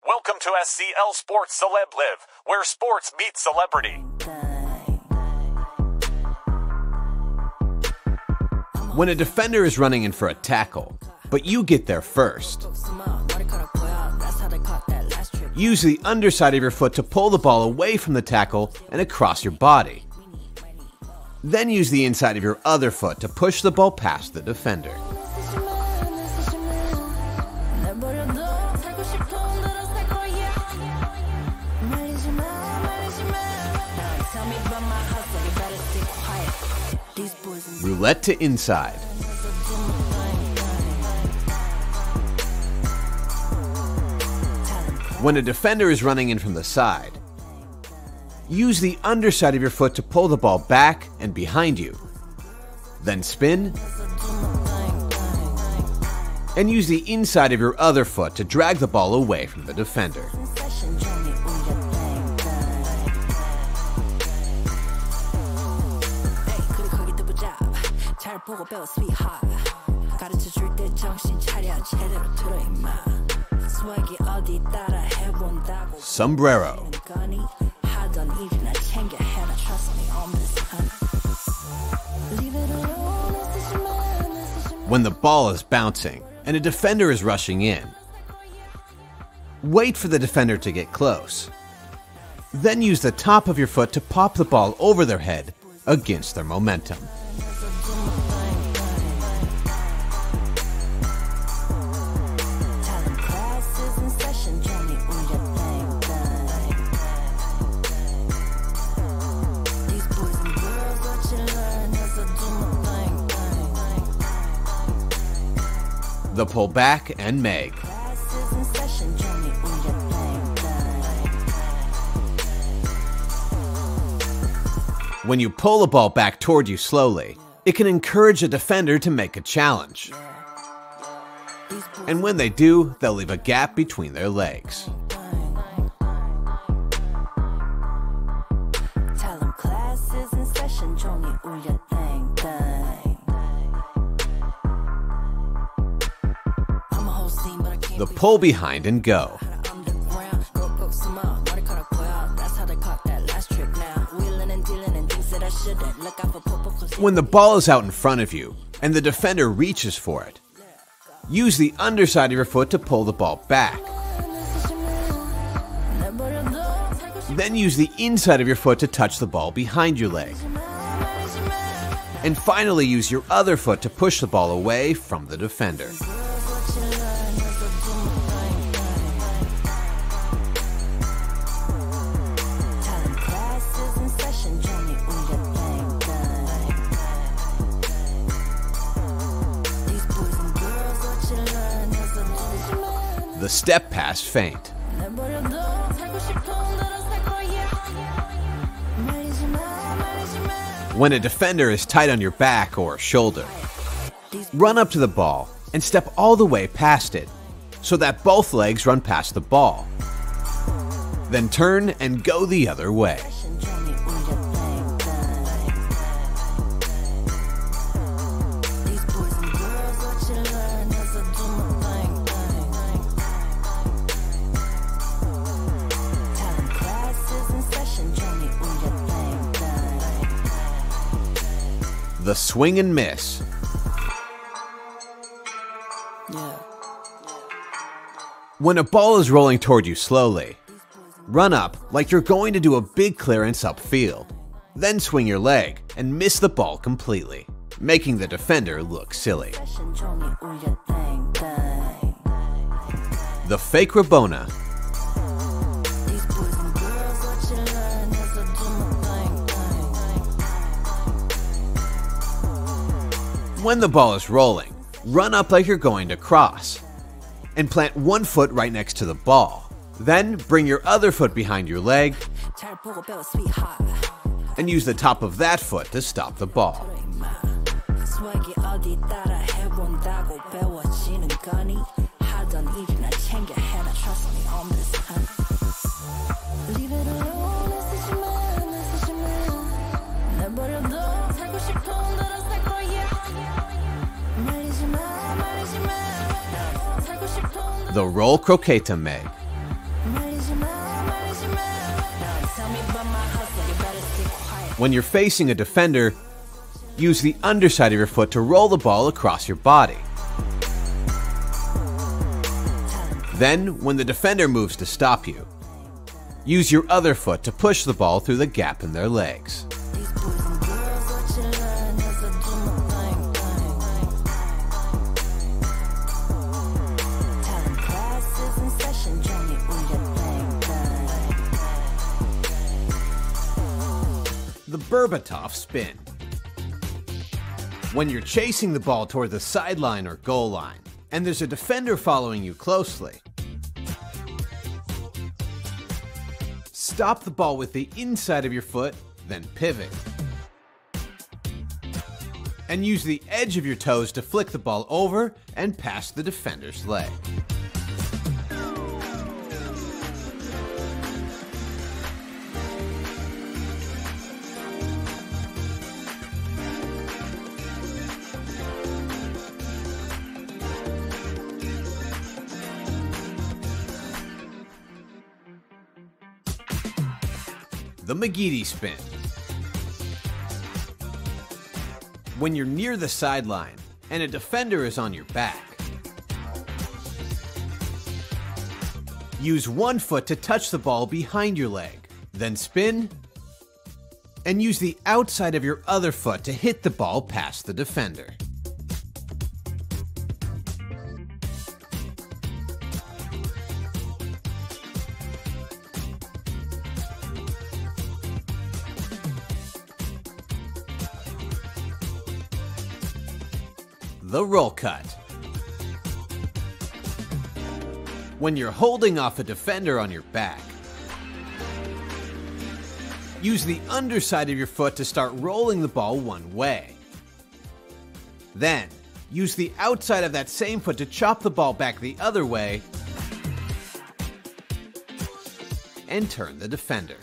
Welcome to SCL Sports Celeb Live, where sports meets celebrity. When a defender is running in for a tackle, but you get there first, use the underside of your foot to pull the ball away from the tackle and across your body. Then use the inside of your other foot to push the ball past the defender. Roulette to inside. When a defender is running in from the side, use the underside of your foot to pull the ball back and behind you. Then spin, and use the inside of your other foot to drag the ball away from the defender. Sombrero. When the ball is bouncing and a defender is rushing in, wait for the defender to get close. Then use the top of your foot to pop the ball over their head against their momentum. The pull back and meg. When you pull the ball back toward you slowly, it can encourage a defender to make a challenge. And when they do, they'll leave a gap between their legs. The pull behind and go. When the ball is out in front of you and the defender reaches for it, use the underside of your foot to pull the ball back. Then use the inside of your foot to touch the ball behind your leg. And finally use your other foot to push the ball away from the defender. The step pass feint. When a defender is tight on your back or shoulder, run up to the ball and step all the way past it so that both legs run past the ball. Then turn and go the other way. The swing and miss. When a ball is rolling toward you slowly, run up like you're going to do a big clearance upfield. Then swing your leg and miss the ball completely, making the defender look silly. The fake Rabona. When the ball is rolling, run up like you're going to cross, and plant one foot right next to the ball. Then bring your other foot behind your leg, and use the top of that foot to stop the ball. The roll croqueta meg. When you're facing a defender, use the underside of your foot to roll the ball across your body. Then, when the defender moves to stop you, use your other foot to push the ball through the gap in their legs. The Berbatov spin. When you're chasing the ball toward the sideline or goal line, and there's a defender following you closely, stop the ball with the inside of your foot, then pivot. And use the edge of your toes to flick the ball over and past the defender's leg. The McGeady spin. When you're near the sideline and a defender is on your back, use one foot to touch the ball behind your leg, then spin, and use the outside of your other foot to hit the ball past the defender. The roll cut. When you're holding off a defender on your back, use the underside of your foot to start rolling the ball one way. Then, use the outside of that same foot to chop the ball back the other way and turn the defender.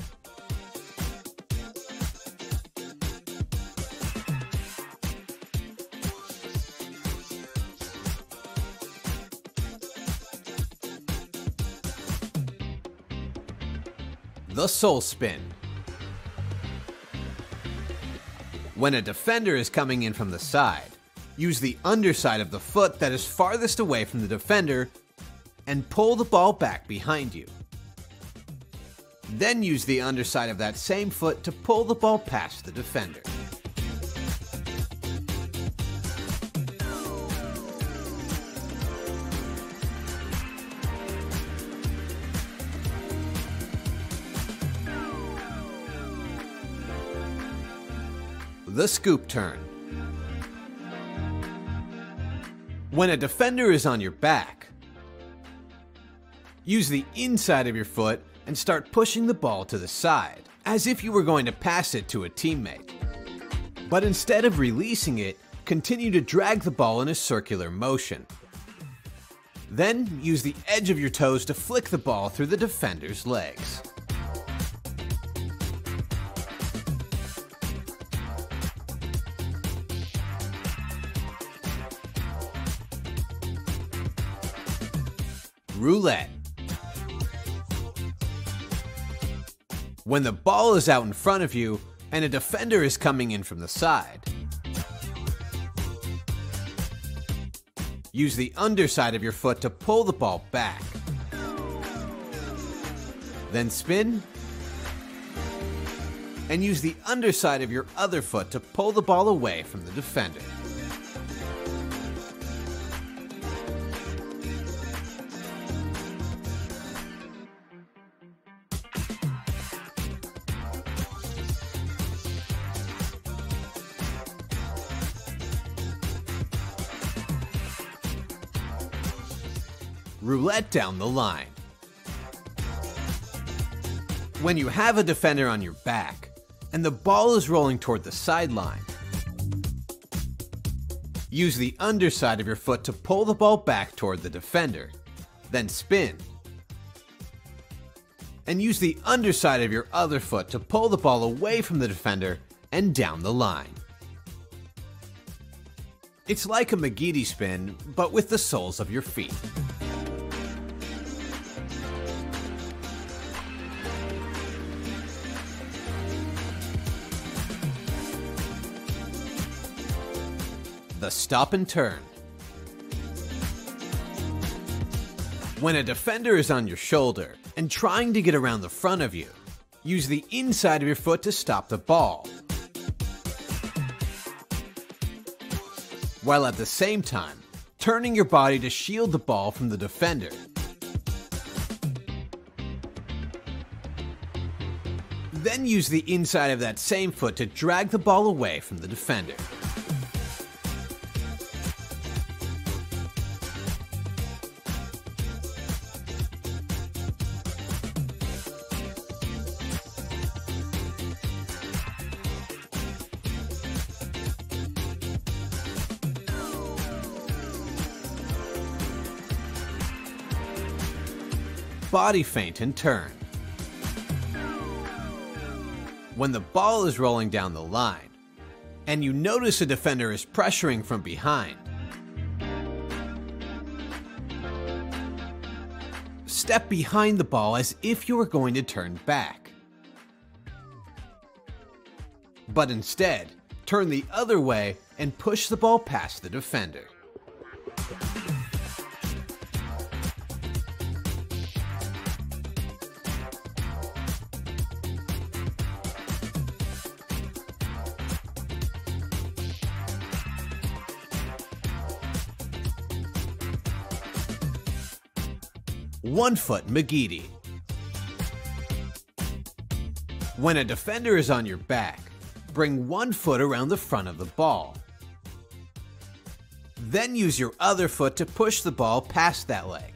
The soul spin. When a defender is coming in from the side, use the underside of the foot that is farthest away from the defender and pull the ball back behind you. Then use the underside of that same foot to pull the ball past the defender. The scoop turn. When a defender is on your back, use the inside of your foot and start pushing the ball to the side, as if you were going to pass it to a teammate. But instead of releasing it, continue to drag the ball in a circular motion. Then use the edge of your toes to flick the ball through the defender's legs. Roulette. When the ball is out in front of you and a defender is coming in from the side, use the underside of your foot to pull the ball back. Then spin, and use the underside of your other foot to pull the ball away from the defender. Roulette down the line. When you have a defender on your back and the ball is rolling toward the sideline, use the underside of your foot to pull the ball back toward the defender, then spin, and use the underside of your other foot to pull the ball away from the defender and down the line. It's like a McGeady spin, but with the soles of your feet. the stop and turn. When a defender is on your shoulder and trying to get around the front of you, use the inside of your foot to stop the ball, while at the same time turning your body to shield the ball from the defender. Then use the inside of that same foot to drag the ball away from the defender. Body feint and turn. When the ball is rolling down the line, and you notice a defender is pressuring from behind, step behind the ball as if you were going to turn back. But instead, turn the other way and push the ball past the defender. One foot Magidi. When a defender is on your back, bring one foot around the front of the ball. Then use your other foot to push the ball past that leg.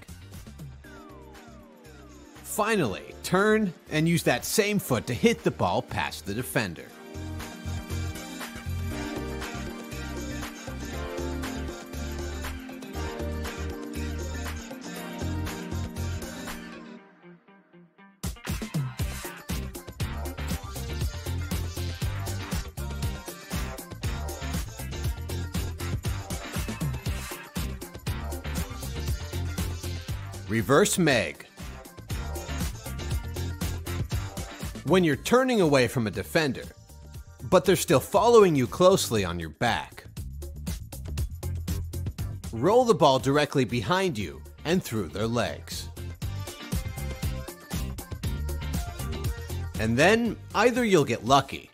Finally, turn and use that same foot to hit the ball past the defender. Reverse Meg. When you're turning away from a defender, but they're still following you closely on your back, roll the ball directly behind you and through their legs. And then either you'll get lucky,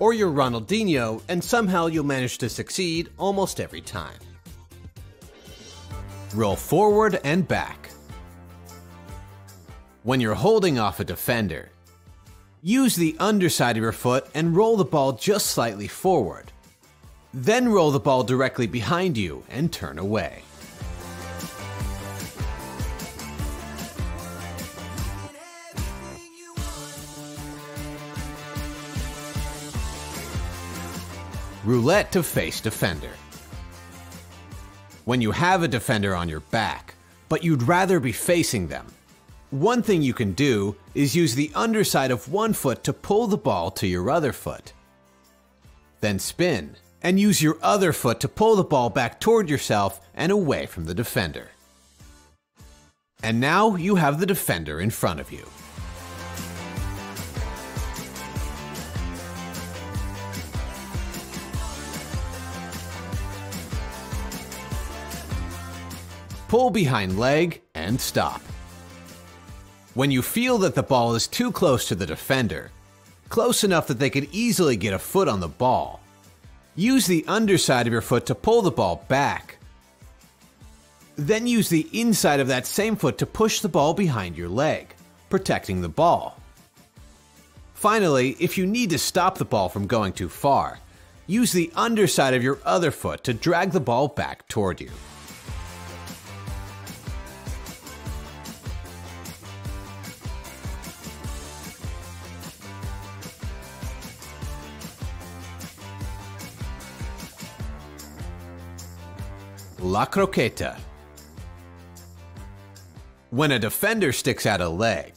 or you're Ronaldinho and somehow you'll manage to succeed almost every time. Roll forward and back. When you're holding off a defender, use the underside of your foot and roll the ball just slightly forward. Then roll the ball directly behind you and turn away. Roulette to face defender. When you have a defender on your back, but you'd rather be facing them, one thing you can do is use the underside of one foot to pull the ball to your other foot. Then spin, and use your other foot to pull the ball back toward yourself and away from the defender. And now you have the defender in front of you. Pull behind leg and stop. When you feel that the ball is too close to the defender, close enough that they could easily get a foot on the ball, use the underside of your foot to pull the ball back. Then use the inside of that same foot to push the ball behind your leg, protecting the ball. Finally, if you need to stop the ball from going too far, use the underside of your other foot to drag the ball back toward you. La croqueta. When a defender sticks out a leg,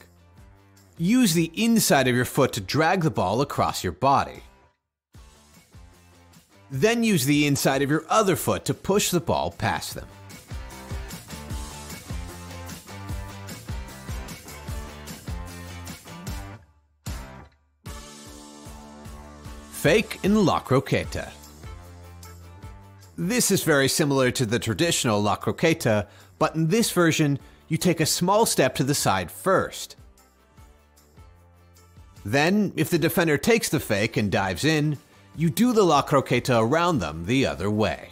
use the inside of your foot to drag the ball across your body. Then use the inside of your other foot to push the ball past them. Fake in La croqueta. This is very similar to the traditional La Croqueta, but in this version, you take a small step to the side first. Then, if the defender takes the fake and dives in, you do the La Croqueta around them the other way.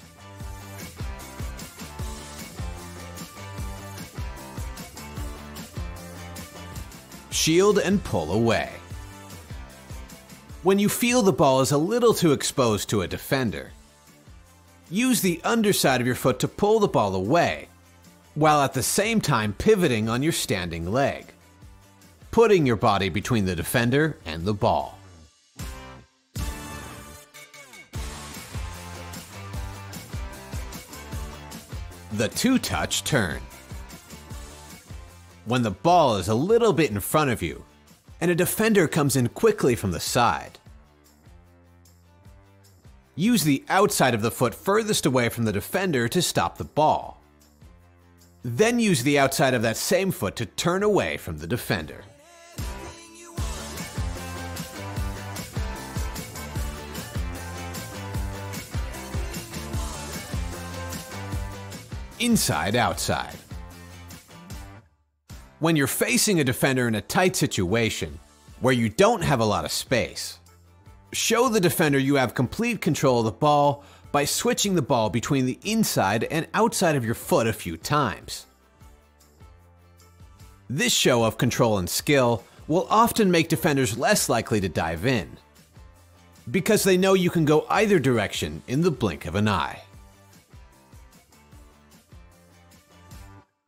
Shield and pull away. When you feel the ball is a little too exposed to a defender, use the underside of your foot to pull the ball away, while at the same time pivoting on your standing leg, putting your body between the defender and the ball. The two-touch turn. When the ball is a little bit in front of you, and a defender comes in quickly from the side, use the outside of the foot furthest away from the defender to stop the ball. Then use the outside of that same foot to turn away from the defender. Inside-outside. When you're facing a defender in a tight situation where you don't have a lot of space, show the defender you have complete control of the ball by switching the ball between the inside and outside of your foot a few times. This show of control and skill will often make defenders less likely to dive in, because they know you can go either direction in the blink of an eye.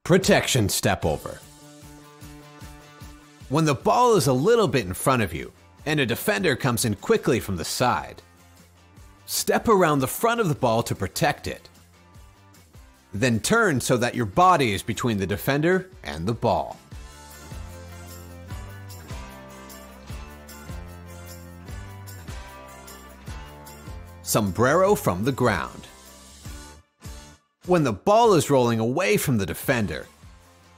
Protection stepover. When the ball is a little bit in front of you and a defender comes in quickly from the side, step around the front of the ball to protect it. Then turn so that your body is between the defender and the ball. Sombrero from the ground. When the ball is rolling away from the defender,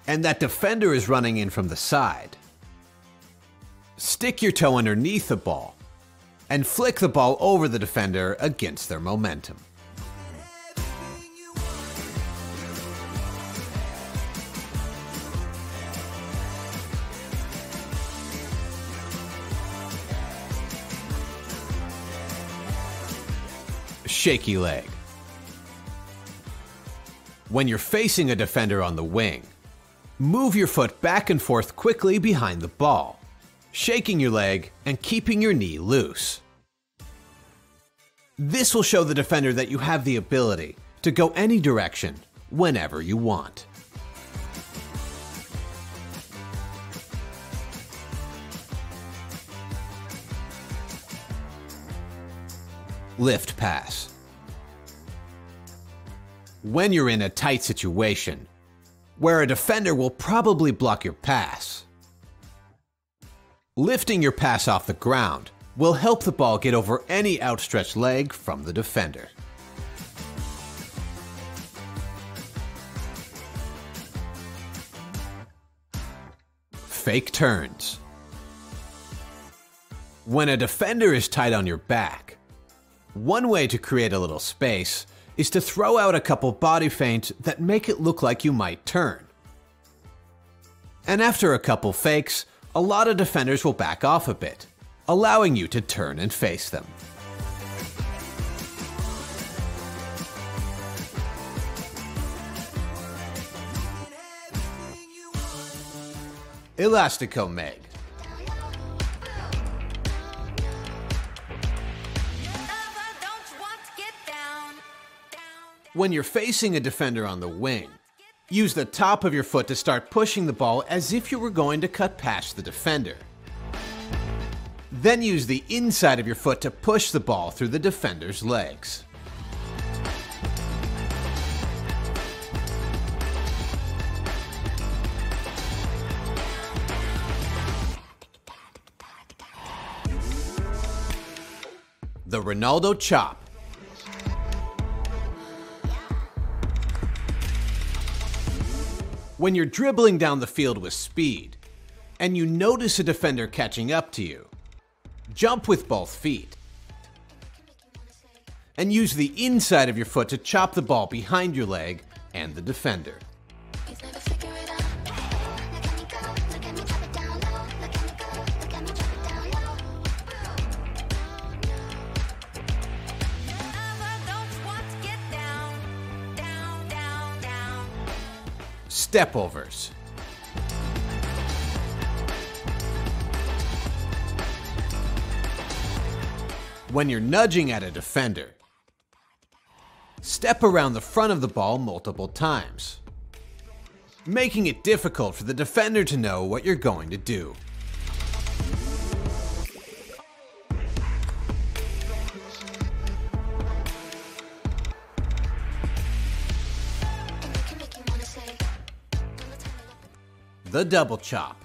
and that defender is running in from the side, stick your toe underneath the ball and flick the ball over the defender against their momentum. Shaky leg. When you're facing a defender on the wing, move your foot back and forth quickly behind the ball, shaking your leg and keeping your knee loose. This will show the defender that you have the ability to go any direction whenever you want. Lift pass. When you're in a tight situation, where a defender will probably block your pass, lifting your pass off the ground will help the ball get over any outstretched leg from the defender. Fake turns. When a defender is tight on your back, one way to create a little space is to throw out a couple body feints that make it look like you might turn. And after a couple fakes, a lot of defenders will back off a bit, allowing you to turn and face them. Elastico Meg. When you're facing a defender on the wing, use the top of your foot to start pushing the ball as if you were going to cut past the defender. Then use the inside of your foot to push the ball through the defender's legs. The Ronaldo chop. When you're dribbling down the field with speed, and you notice a defender catching up to you, jump with both feet. and use the inside of your foot to chop the ball behind your leg and the defender. Stepovers. When you're nudging at a defender, step around the front of the ball multiple times, making it difficult for the defender to know what you're going to do. The double chop.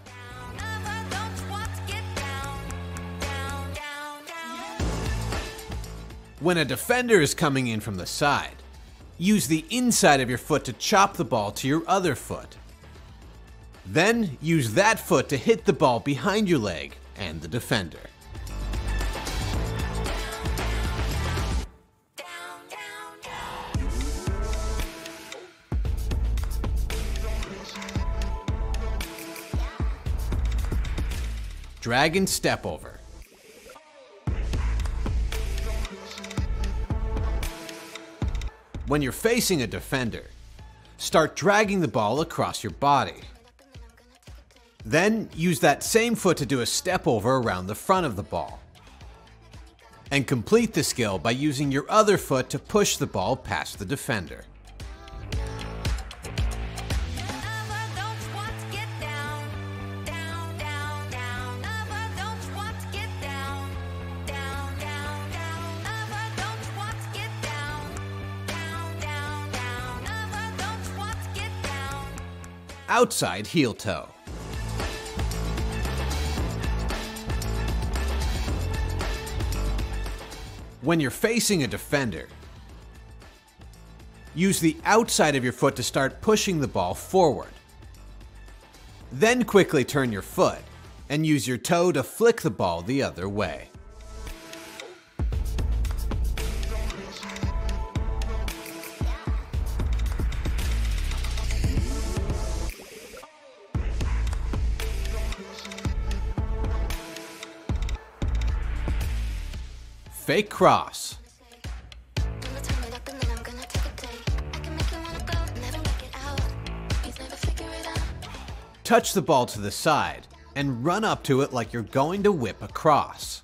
When a defender is coming in from the side, use the inside of your foot to chop the ball to your other foot. Then use that foot to hit the ball behind your leg and the defender. Dragon step over. When you're facing a defender, start dragging the ball across your body. Then use that same foot to do a step over around the front of the ball. And complete the skill by using your other foot to push the ball past the defender. Outside heel toe. When you're facing a defender, use the outside of your foot to start pushing the ball forward. Then quickly turn your foot and use your toe to flick the ball the other way. Fake cross. Touch the ball to the side and run up to it like you're going to whip across.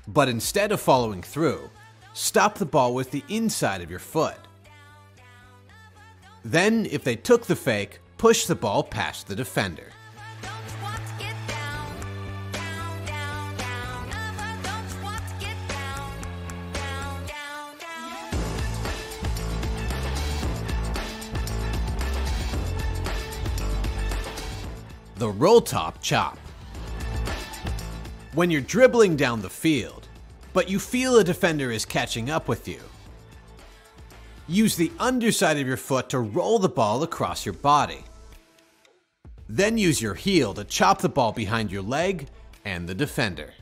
But instead of following through, stop the ball with the inside of your foot. Then, if they took the fake, push the ball past the defender. The roll top chop. When you're dribbling down the field, but you feel a defender is catching up with you, use the underside of your foot to roll the ball across your body. Then use your heel to chop the ball behind your leg and the defender.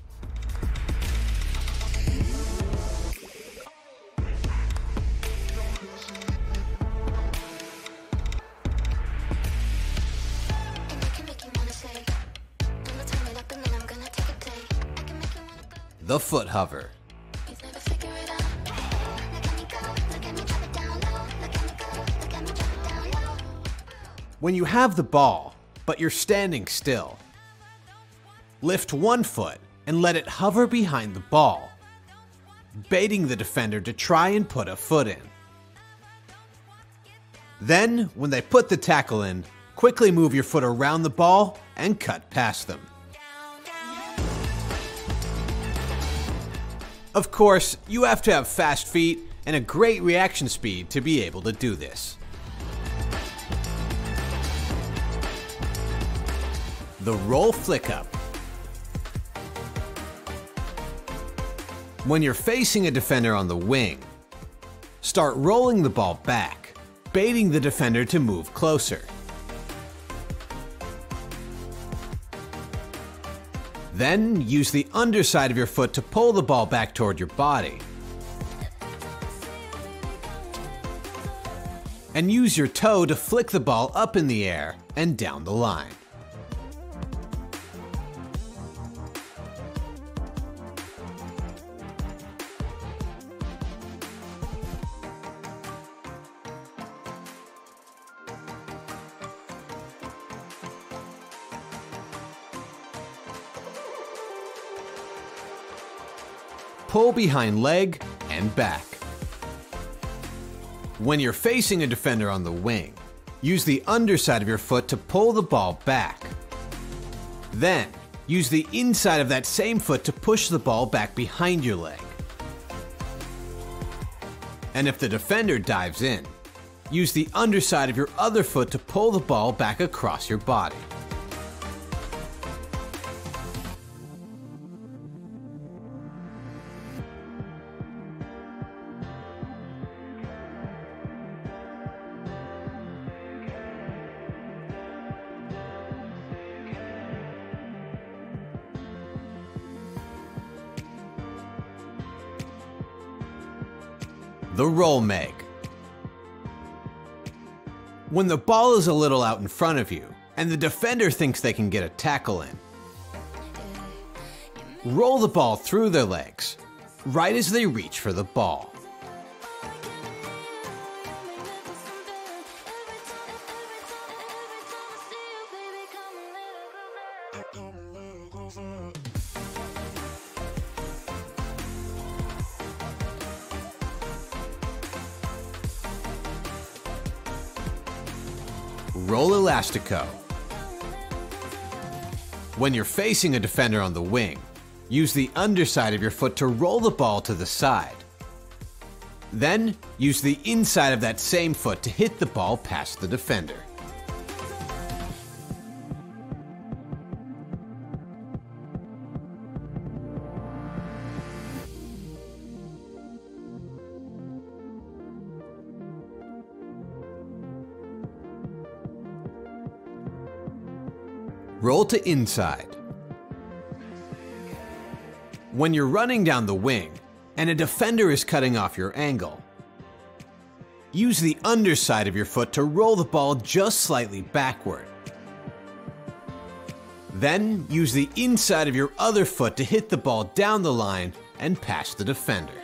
The foot hover. When you have the ball, but you're standing still, lift one foot and let it hover behind the ball, baiting the defender to try and put a foot in. Then, when they put the tackle in, quickly move your foot around the ball and cut past them. Of course, you have to have fast feet and a great reaction speed to be able to do this. The roll flick up. When you're facing a defender on the wing, start rolling the ball back, baiting the defender to move closer. Then use the underside of your foot to pull the ball back toward your body and use your toe to flick the ball up in the air and down the line. Pull behind leg and back. When you're facing a defender on the wing, use the underside of your foot to pull the ball back. Then, use the inside of that same foot to push the ball back behind your leg. And if the defender dives in, use the underside of your other foot to pull the ball back across your body. The roll meg. When the ball is a little out in front of you and the defender thinks they can get a tackle in, roll the ball through their legs right as they reach for the ball. Roll elastico. When you're facing a defender on the wing, use the underside of your foot to roll the ball to the side. Then, use the inside of that same foot to hit the ball past the defender. Roll to inside. When you're running down the wing and a defender is cutting off your angle, use the underside of your foot to roll the ball just slightly backward. Then use the inside of your other foot to hit the ball down the line and past the defender.